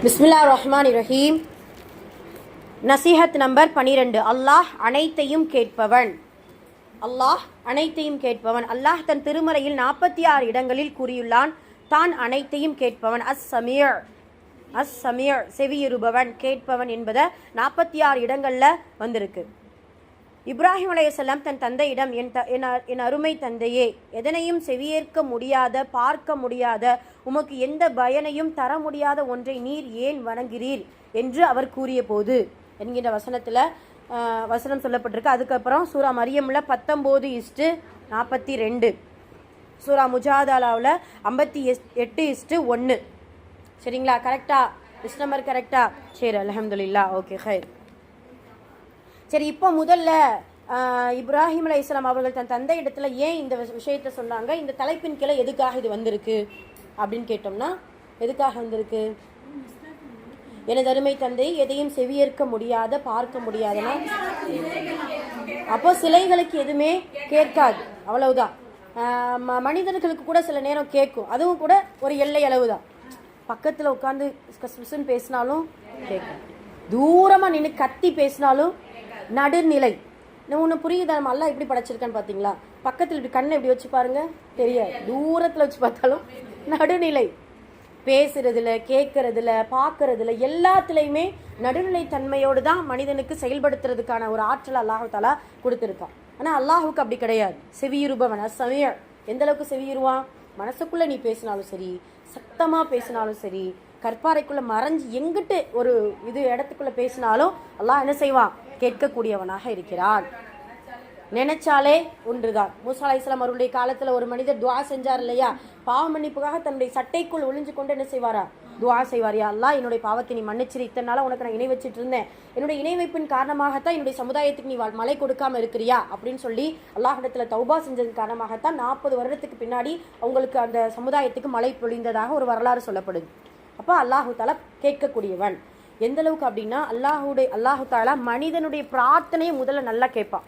பிஸ்மில்லாஹிர் ரஹ்மானிர் ரஹீம். நசீஹத் நம்பர் 12. அல்லாஹ் அனைத்தையும் கேட்பவன். அல்லாஹ் அனைத்தையும் கேட்பவன். அல்லாஹ் தன் திருமறையில் 46 இடங்களில் கூறியுள்ளான், தான் அனைத்தையும் கேட்பவன். அஸ் சமீர் செவியுறுபவன், கேட்பவன் என்பதை 46 இடங்களில் வந்திருக்கு. இப்ராஹிம் அலைஹிஸ்ஸலாம் தன் தந்தையிடம், என் அருமை தந்தையே, எதனையும் செவியேற்க முடியாத, பார்க்க முடியாத, உமக்கு எந்த பயனையும் தர முடியாத ஒன்றை நீர் ஏன் வணங்குகிறீர் என்று அவர் கூறிய போது என்கின்ற வசனம் சொல்லப்பட்டிருக்கு. அதுக்கப்புறம் சூரா மரியமில் 19:42, சூரா முஜாதாலாவில் 58:1. சரிங்களா? கரெக்டா? லிஸ்ட் நம்பர் கரெக்டா? சரி, அல்ஹம்துலில்லாஹ். ஓகே, ஹைர். சரி, இப்போ முதல்ல இப்ராஹிம் அலைஹிஸ்ஸலாம் அவர்கள் தன் தந்தை இடத்துல ஏன் இந்த விஷயத்த சொன்னாங்க, இந்த தலைப்பின் கீழே எதுக்காக இது வந்திருக்கு அப்படின்னு கேட்டோம்னா, எதுக்காக வந்திருக்கு? எனது அருமை தந்தை எதையும் செவியேற்க முடியாத, பார்க்க முடியாதனா, அப்போ சிலைகளுக்கு எதுவுமே கேட்காது, அவ்வளவுதான். மனிதர்களுக்கு கூட சில நேரம் கேட்கும், அதுவும் கூட ஒரு எல்லை அளவு தான். பக்கத்தில் உட்காந்து பேசினாலும் கேட்கும், தூரமாக நின்று கத்தி பேசினாலும் நடுநிலை. ஒன்று புரியுதா? நம்ம எல்லாம் எப்படி படைச்சிருக்கான்னு பார்த்தீங்களா? பக்கத்தில் இப்படி கண்ணை இப்படி வச்சு பாருங்க, தெரியாது. தூரத்தில் வச்சு பார்த்தாலும் நடுநிலை. பேசுறதுல, கேட்கறதுல, பார்க்கறதுல, எல்லாத்துலேயுமே நடுநிலை தன்மையோடு தான் மனிதனுக்கு செயல்படுத்துறதுக்கான ஒரு ஆற்றல் அல்லாஹ் தஆலா கொடுத்துருக்கான். ஆனால் அல்லாஹுக்கு அப்படி கிடையாது. செவியுறுபவன், சமீர். எந்த அளவுக்கு செவியுறுவான்? மனசுக்குள்ள நீ பேசினாலும் சரி, சத்தமாக பேசினாலும் சரி, கற்பாறைக்குள்ள மறைஞ்சு எங்கிட்டு ஒரு இடத்துக்குள்ள பேசினாலும் அல்லாஹ் என்ன செய்வான்? கேட்கக்கூடியவனாக இருக்கிறான். நினைச்சாலே ஒன்றுதான். மூசா அலைஹிஸ்ஸலாம் அவருடைய காலத்துல ஒரு மனிதர் துஆ செஞ்சார் இல்லையா? பாவ மன்னிப்புக்காக தன்னுடைய சட்டைக்குள் ஒளிஞ்சு கொண்டு என்ன செய்வாரா? துஆ செய்வார். யா அல்லாஹ், என்னுடைய பாவத்தை நீ மன்னிச்சிரு, இத்தனை நாளா உனக்கு நான் இணை வச்சுட்டு இருந்தேன், என்னுடைய இணை வைப்பின் காரணமாகத்தான் என்னுடைய சமுதாயத்துக்கு நீ மழை கொடுக்காம இருக்கிறியா அப்படின்னு சொல்லி அல்லாஹ்விடத்துல தௌபா செஞ்சதன் காரணமாகத்தான் 40 வருடத்துக்கு பின்னாடி அவங்களுக்கு அந்த சமுதாயத்துக்கு மழை பொழிந்ததாக ஒரு வரலாறு சொல்லப்படுது. அப்போ அல்லாஹு தஆலா கேட்கக்கூடியவன். எந்த அளவுக்கு அப்படின்னா, அல்லாஹு தஆலா மனிதனுடைய பிரார்த்தனையை முதல்ல நல்லா கேட்பான்.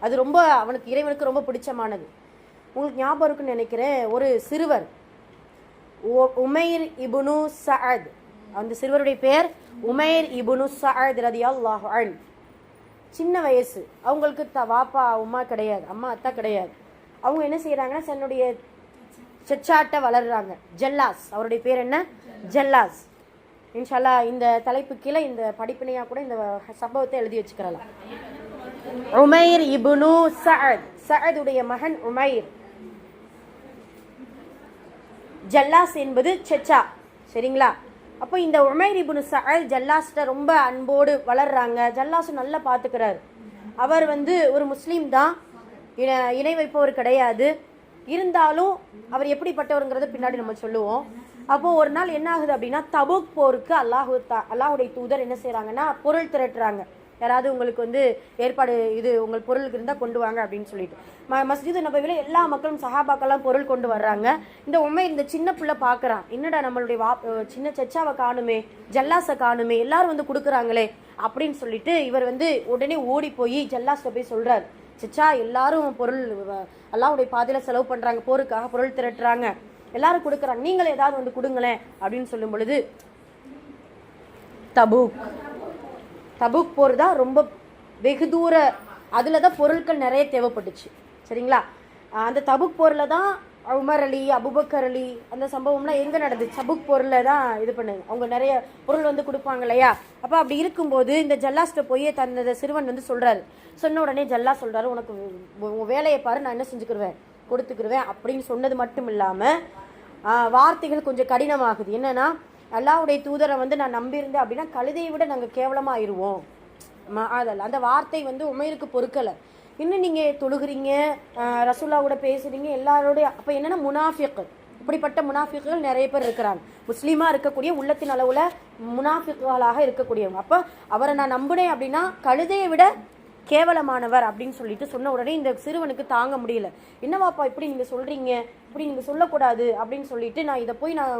அது ரொம்ப அவனுக்கு, இறைவனுக்கு ரொம்ப பிடிச்சமானது. உங்களுக்கு ஞாபகம் இருக்குன்னு நினைக்கிறேன், ஒரு சிறுவர் உமைர் இப்னு சஅத், அந்த சிறுவருடைய பேர் உமைர் இப்னு சஅத் ரலியல்லாஹு அன்ஹு. சின்ன வயசு, அவங்களுக்கு வாப்பா உம்மா கிடையாது, அம்மா அத்தா கிடையாது. அவங்க என்ன செய்யறாங்கன்னா, தன்னுடைய செச்சாட்ட வளர்றாங்க. ஜல்லாஸ், அவருடைய பேர் என்ன? ஜல்லாஸ். இன்ஷால்லா இந்த தலைப்பு கீழே இந்த படிப்பினையா கூட இந்த சம்பவத்தை எழுதி வச்சுக்கிறலாம். உமைர் இப்னு சஅத், சஅதுடைய மகன் உமைர். ஜல்லாஸ் என்பது செச்சா. சரிங்களா? அப்போ இந்த உமைர் இப்னு சஅத் ஜல்லாஸ்ட ரொம்ப அன்போடு வளர்றாங்க. ஜல்லாஸ் நல்லா பார்த்துக்கிறாரு. அவர் ஒரு முஸ்லீம் தான், இணை வைப்பவர் கிடையாது. இருந்தாலும் அவர் எப்படிப்பட்டவருங்கிறத பின்னாடி நம்ம சொல்லுவோம். அப்போ ஒரு நாள் என்ன ஆகுது அப்படின்னா, தபுக் போருக்கு அல்லாஹுடைய தூதர் என்ன செய்யறாங்கன்னா, பொருள் திரட்டுறாங்க. யாராவது உங்களுக்கு ஏற்பாடு, இது உங்கள் பொருளுக்கு இருந்தால் கொண்டு வாங்க அப்படின்னு சொல்லிட்டு மஸ்ஜித் நபவியில் எல்லா மக்களும் சஹாபாக்கெல்லாம் பொருள் கொண்டு வர்றாங்க. இந்த உமைர், இந்த சின்ன பிள்ளை பார்க்குறான், என்னடா நம்மளுடைய சின்ன சச்சாவை காணுமே, ஜல்லாஸை காணுமே, எல்லாரும் கொடுக்குறாங்களே அப்படின்னு சொல்லிட்டு இவர் உடனே ஓடி போய் ஜல்லாஸை போய் சொல்றாரு, சச்சா எல்லாரும் பொருள் அல்லாஹ்வுடைய பாதையில செலவு பண்றாங்க, போருக்காக பொருள் திரட்டுறாங்க, எல்லாரும் கொடுக்குறாங்க, நீங்களே ஏதாவது கொடுங்களேன் அப்படின்னு சொல்லும் பொழுது, தபுக் போர் தான் ரொம்ப வெகு தூர, அதில் தான் பொருட்கள் நிறைய தேவைப்பட்டுச்சு. சரிங்களா? அந்த தபுக் போரில் தான் உமர் அலி, அபுபக்கர் அலி, அந்த சம்பவம்லாம் எங்கே நடந்துச்சு? தபுக் போரில் தான் இது பண்ணுங்க. அவங்க நிறைய பொருள் கொடுப்பாங்க இல்லையா? அப்போ அப்படி இருக்கும்போது இந்த ஜல்லாஸ்ட போய் தன்னோட சிறுவன் சொல்கிறாரு. சொன்ன உடனே ஜல்லா சொல்கிறாரு, உனக்கு உங்கள் வேலையை பாரு, நான் என்ன செஞ்சுக்கிருவேன், கொடுத்துக்கிருவேன் அப்படின்னு சொன்னது மட்டும் இல்லாமல் வார்த்தைகள் கொஞ்சம் கடினமாகுது. என்னன்னா, அல்லாஹ்வுடைய தூதரை நான் நம்பியிருந்தேன் அப்படின்னா கழுதையை விட நாங்கள் கேவலமாக ஆயிடுவோம். அந்த வார்த்தை உமைருக்கு பொறுக்கலை. இன்னும் நீங்கள் தொழுகிறீங்க, ரசூல்லா கூட பேசுகிறீங்க, எல்லாரோடைய. அப்போ என்னென்னா, முனாஃபிக், இப்படிப்பட்ட முனாஃபிக்குகள் நிறைய பேர் இருக்கிறாங்க. முஸ்லீமாக இருக்கக்கூடிய, உள்ளத்தின் அளவில் முனாஃபிக்குகளாக இருக்கக்கூடியவங்க. அப்போ அவரை நான் நம்பினேன் அப்படின்னா கழுதையை விட கேவலமானவர் அப்படின்னு சொல்லிட்டு சொன்ன உடனே இந்த சிறுவனுக்கு தாங்க முடியல. என்னவாப்பா இப்படி நீங்கள் சொல்கிறீங்க, இப்படி நீங்கள் சொல்லக்கூடாது அப்படின்னு சொல்லிட்டு, நான் இதை போய் நான்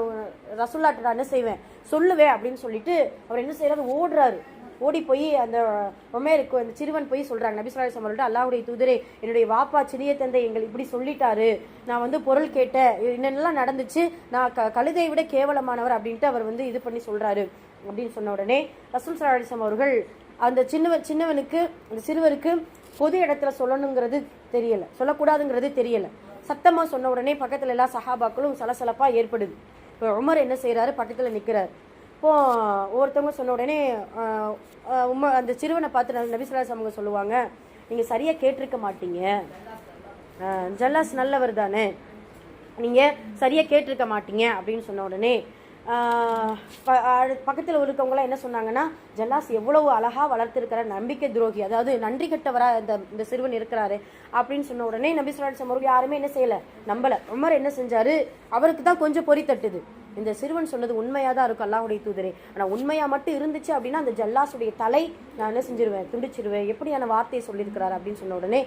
ரசூல்லாட்ட என்ன செய்வேன், சொல்லுவேன் அப்படின்னு சொல்லிட்டு அவர் என்ன செய்யறாரு, ஓடுறாரு. ஓடி போய் அந்த உமேருக்கு அந்த சிறுவன் போய் சொல்கிறாங்க நபி ஸல்லல்லாஹு அலைஹி வஸல்லம் அவர்கள்ட்ட, அல்லாஹ்வுடைய தூதரே, என்னுடைய வாப்பா சிறிய தந்தை எங்கள் இப்படி சொல்லிட்டாரு, நான் வந்து பொருள் கேட்டேன், என்னென்னலாம் நடந்துச்சு, நான் கழுதையை விட கேவலமானவர் அப்படின்ட்டு அவர் வந்து இது பண்ணி சொல்கிறாரு அப்படின்னு சொன்ன உடனே ரசூல் ஸல்லல்லாஹு அலைஹி வஸல்லம் அவர்கள் அந்த சின்னவனுக்கு அந்த சிறுவருக்கு பொது இடத்துல சொல்லணுங்கிறது தெரியல, சொல்லக்கூடாதுங்கிறது தெரியல, சத்தமாக சொன்ன உடனே பக்கத்தில் எல்லா சஹாபாக்களும் சலசலப்பாக ஏற்படுது. இப்போ உமர் என்ன செய்கிறாரு, பக்கத்தில் நிற்கிறார். இப்போது ஒருத்தவங்க சொன்ன உடனே அந்த சிறுவனை பார்த்து நபி ஸல்லல்லாஹு அலைஹி வஸல்லம் சொல்லுவாங்க, நீங்கள் சரியாக கேட்டிருக்க மாட்டீங்க, ஜல்லாஸ் நல்லவர் தானே, நீங்கள் சரியாக கேட்டிருக்க மாட்டீங்க அப்படின்னு சொன்ன உடனே பக்கத்தில் இருக்கவங்களாம் என்ன சொன்னாங்கன்னா, ஜல்லாஸ் எவ்வளவு அழகாக வளர்த்துருக்கிறார், நம்பிக்கை துரோகி, அதாவது நன்றி கெட்டவராக இந்த சிறுவன் இருக்கிறாரு அப்படின்னு சொன்ன உடனே நபி ஸல்லல்லாஹு அலைஹி வஸல்லம் யாருமே என்ன செய்யலை, நம்பலை. உமர் என்ன செஞ்சாரு, அவருக்கு தான் கொஞ்சம் பொறி தட்டுது, இந்த சிறுவன் சொன்னது உண்மையாக தான் இருக்கும் அல்லாஹ்வுடைய தூதரே, ஆனால் உண்மையாக மட்டும் இருந்துச்சு அப்படின்னா அந்த ஜல்லாஸுடைய தலை நான் என்ன செஞ்சிருவேன், துண்டிச்சிருவேன், எப்படியான வார்த்தையை சொல்லியிருக்கிறாரு அப்படின்னு சொன்ன உடனே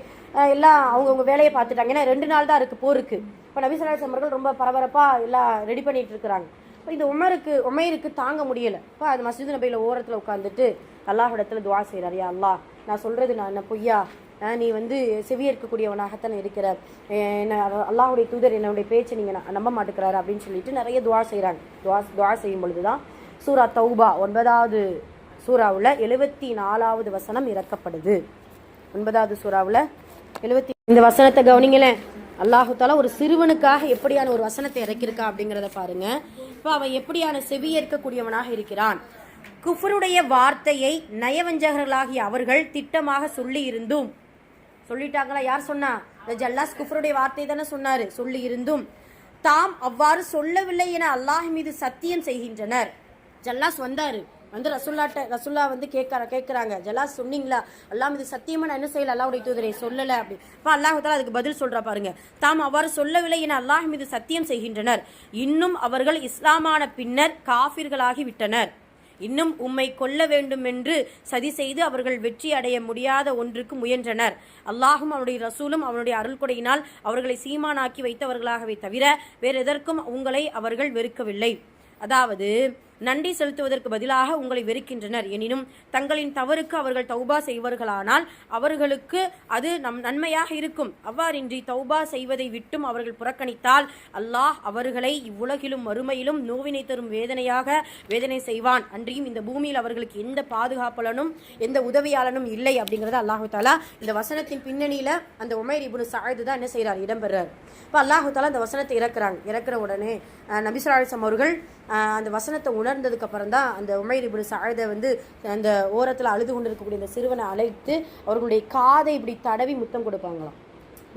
எல்லாம் அவங்கவுங்க வேலையை பார்த்துட்டாங்க. ஏன்னா 2 நாள் தான் இருக்குது போருக்கு. இப்போ நபி ஸல்லல்லாஹு அலைஹி வஸல்லம் அவர்கள் ரொம்ப பரபரப்பாக எல்லாம் ரெடி பண்ணிட்டு இருக்கிறாங்க. இப்போ இந்த உமைருக்கு தாங்க முடியலை. இப்போ அது மஸ்ஜித் நபியில் ஓரத்தில் உட்காந்துட்டு அல்லாஹ்விடத்தில் துஆ செய்கிறார், யா அல்லாஹ், நான் சொல்கிறது நான் என்ன பொய்யா, நீ வந்து செவியேற்கக்கூடியவனாகத்தான் இருக்கிற, என்ன அல்லாஹ்வுடைய தூதர் என்னுடைய பேச்சை நீங்கள் நம்ப மாட்டேங்கிறாரு அப்படின்னு சொல்லிட்டு நிறைய துஆ செய்கிறாங்க. துஆ செய்யும் பொழுது தான் சூரா தௌபா 9வது சூறாவில் 74வது வசனம் இறக்கப்படுது. 9வது சூறாவில் 70 இந்த வசனத்தை கவனிங்களேன். அல்லாஹு தாலா ஒரு சிறுவனுக்காக எப்படியான ஒரு வசனத்தை இறக்கியிருக்கா அப்படிங்கிறத பாருங்க. இப்போ அவன் எப்படியான செவியேற்கக்கூடியவனாக இருக்கிறான். குஃபருடைய வார்த்தையை நயவஞ்சகர்களாகிய அவர்கள் திட்டமாக சொல்லி இருந்தும், சொல்லிட்டாங்களா, யார் சொன்னா, இந்த ஜல்லாஸ் குஃபருடைய வார்த்தை தானே சொன்னாரு, சொல்லி இருந்தும் தாம் அவ்வாறு சொல்லவில்லை என அல்லாஹ் மீது சத்தியம் செய்கின்றனர். ஜல்லாஸ் வந்தாரு, வந்து ரசூல்லா வந்து கேட்குறாங்க, ஜல்லாஸ் சொன்னீங்களா, அல்லாஹ் மீது சத்தியமா நான் என்ன செய்யல, அல்லாஹ்வுடைய தூதரை சொல்லலை அப்படி. இப்போ அல்லாஹ் தஆலா அதுக்கு பதில் சொல்றா பாருங்க, தாம் அவ்வாறு சொல்லவில்லை என அல்லாஹ் மீது சத்தியம் செய்கின்றனர், இன்னும் அவர்கள் இஸ்லாமான பின்னர் காஃபிர்களாகி விட்டனர், இன்னும் உம்மை கொல்ல வேண்டும் என்று சதி செய்து அவர்கள் வெற்றி அடைய முடியாத ஒன்றுக்கு முயன்றனர், அல்லாஹும் அவனுடைய ரசூலும் அவனுடைய அருள்கொடையினால் அவர்களை சீமானாக்கி வைத்தவர்களாகவே தவிர வேறு எதற்கும் உங்களை அவர்கள் வெறுக்கவில்லை. அதாவது நன்றி செலுத்துவதற்கு பதிலாக உங்களை வெறுக்கின்றனர், எனினும் தங்களின் தவறுக்கு அவர்கள் தௌபா செய்வார்களானால் அவர்களுக்கு அது நன்மையாக இருக்கும். அவ்வாறின்றி தௌபா செய்வதை விட்டும் அவர்கள் புறக்கணித்தால் அல்லாஹ் அவர்களை இவ்வுலகிலும் மறுமையிலும் நோவினை தரும் வேதனை செய்வான். அன்றியும் இந்த பூமியில் அவர்களுக்கு எந்த பாதுகாப்பாளனும் எந்த உதவியாளனும் இல்லை அப்படிங்கிறத அல்லாஹு தாலா இந்த வசனத்தின் பின்னணியில் அந்த உமைர் இப்னு சஅத் தான் என்ன செய்கிறார், இடம்பெறார். இப்போ அல்லாஹு தாலா அந்த வசனத்தை இறக்குற உடனே நபி ஸல்லல்லாஹு அலைஹி வஸல்லம் அவர்கள் அந்த வசனத்தை உணர்ந்ததுக்கு அப்புறம் தான் அந்த உமைர் இப்னு சஅத் வந்து அந்த ஓரத்தில் அழுது கொண்டு இருக்கக்கூடிய இந்த சிறுவனை அழைத்து அவர்களுடைய காதை இப்படி தடவி முத்தம் கொடுப்பாங்களாம்.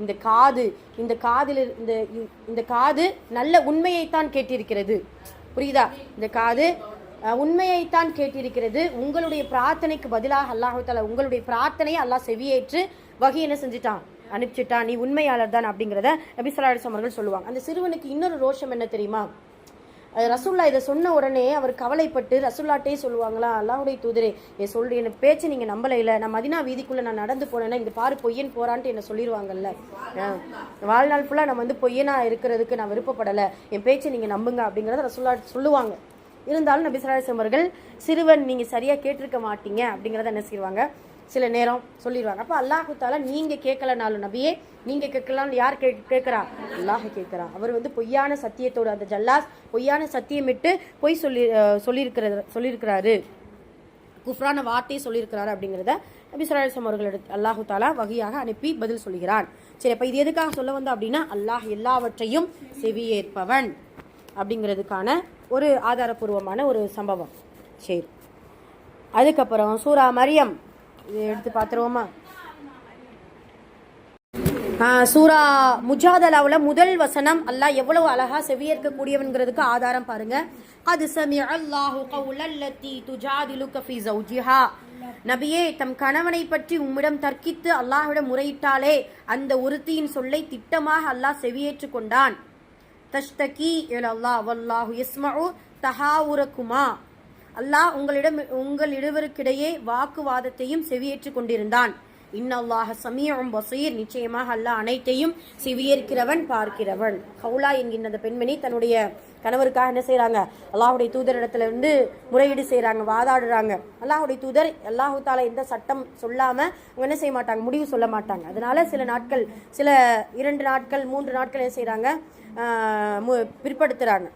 இந்த காது நல்ல உண்மையைத்தான் கேட்டிருக்கிறது, புரியுதா, இந்த காது உண்மையைத்தான் கேட்டிருக்கிறது, உங்களுடைய பிரார்த்தனைக்கு பதிலாக அல்லாஹ் தஆலா உங்களுடைய பிரார்த்தனையை அல்லாஹ் செவியேற்று வகை என்ன செஞ்சுட்டான், அனுப்பிச்சிட்டான், நீ உண்மையாளர் தான் அப்படிங்கிறத நபி ஸல்லல்லாஹு அலைஹி வஸல்லம் அவர்கள் சொல்லுவாங்க. அந்த சிறுவனுக்கு இன்னொரு ரோஷம் என்ன தெரியுமா, ரசூல்லா இதை சொன்ன உடனே அவர் கவலைப்பட்டு ரசூல்லாட்டே சொல்லுவாங்களா, அல்லாஹ்வுடைய தூதரே என் பேச்சு நீங்கள் நம்பலை, இல்லை நான் மதினா வீதிக்குள்ளே நான் நடந்து போனேன்னா இந்த பாரு பொய்யன் போறான்ட்டு என்ன சொல்லிடுவாங்கல்ல, வாழ்நாள் ஃபுல்லாக நம்ம வந்து பொய்யனா இருக்கிறதுக்கு நான் விருப்பப்படலை, என் பேச்சை நீங்கள் நம்புங்க அப்படிங்கிறத ரசூல்லா சொல்லுவாங்க. இருந்தாலும் நபி ஸல்லல்லாஹு அலைஹி வஸல்லம் அவர்கள் சிறுவன் நீங்கள் சரியாக கேட்டிருக்க மாட்டீங்க அப்படிங்கிறத என்ன செய்வாங்க, சில நேரம் சொல்லிடுவாங்க. அப்போ அல்லாஹு தாலா நீங்கள் கேட்கலனாலும் நபியே, நீங்கள் கேட்கலாம், யார் கேட்குறா, அல்லாஹ் கேட்குறா. அவர் வந்து பொய்யான சத்தியத்தோடு அந்த ஜல்லாஸ் பொய்யான சத்தியமிட்டு பொய் சொல்லியிருக்கிறாரு, குஃப்ரான வார்த்தையை சொல்லியிருக்கிறாரு அப்படிங்கிறத நபி ஸல்லல்லாஹு அலைஹி வஸல்லம் அவர்கள் அல்லாஹு தாலா வகையாக அனுப்பி பதில் சொல்கிறான். சரி, அப்போ இது எதுக்காக சொல்ல வந்தோம் அப்படின்னா, அல்லாஹ் எல்லாவற்றையும் செவியேற்பவன் அப்படிங்கிறதுக்கான ஒரு ஆதாரபூர்வமான ஒரு சம்பவம். சரி, அதுக்கப்புறம் சூரா மரியம் இதை எடுத்து பார்த்துருவோமா. சூரா முஜாதலாவுல முதல் வசனம் அல்லாஹ் எவ்வளவு அழகா செவியேற்கக்கூடியவன்கிறதுக்கு ஆதாரம் பாருங்க. அது சமிஅ அல்லாஹு கௌலல்லதி துஜாதிலுக ஃபீ ஸௌஜிஹா, நபியே தம் கணவனை பற்றி உம்மிடம் தர்க்கித்து அல்லாஹ்விடம் முறையிட்டாலே அந்த ஒருத்தியின் சொல்லை திட்டமாக அல்லாஹ் செவியேற்று கொண்டான். தஷ்தகி இலல்லாஹ் வல்லாஹு யஸ்மஉ தஹாவுரகுமா, அல்லாஹ் உங்களிருவருக்கிடையே வாக்குவாதத்தையும் செவியேற்று கொண்டிருந்தான். இன்னல்லாஹ சமீஉம் பஸீர், நிச்சயமாக அல்லாஹ் அனைத்தையும் செவியேற்கிறவன் பார்க்கிறவன். கௌலா என்கின்ற அந்த பெண்மணி தன்னுடைய கணவருக்காக என்ன செய்கிறாங்க, அல்லாஹுடைய தூதரிடத்துல வந்து முறையீடு செய்கிறாங்க, வாதாடுறாங்க. அல்லாஹுடைய தூதர் அல்லாஹு தாலா எந்த சட்டம் சொல்லாமல் அவங்க என்ன செய்ய மாட்டாங்க, முடிவு சொல்ல மாட்டாங்க. அதனால சில நாட்கள், சில 2 நாட்கள் 3 நாட்கள் என்ன செய்கிறாங்க, பிற்படுத்துகிறாங்க.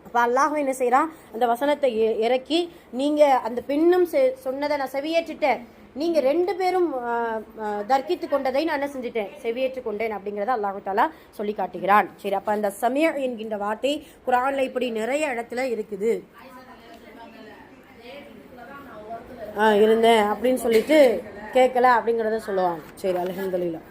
அப்போ அல்லாஹ் என்ன செய்கிறான், அந்த வசனத்தை இறக்கி, நீங்கள் அந்த பெண்ணும் சொன்னதை நான் செவியேற்றுட்டேன், நீங்கள் 2 பேரும் தர்க்கித்து கொண்டதை நான் என்ன செஞ்சுட்டேன், செவியேற்று கொண்டேன் அப்படிங்கிறத அல்லாஹு தாலா சொல்லி காட்டுகிறான். சரி, அப்போ அந்த சமிய என்கின்ற வார்த்தை குர்ஆன்ல இப்படி நிறைய இடத்துல இருக்குது. இருந்தேன் அப்படின்னு சொல்லிட்டு கேட்கல அப்படிங்கிறத சொல்லுவாங்க. சரி, அல்ஹம்துலில்லாஹ்.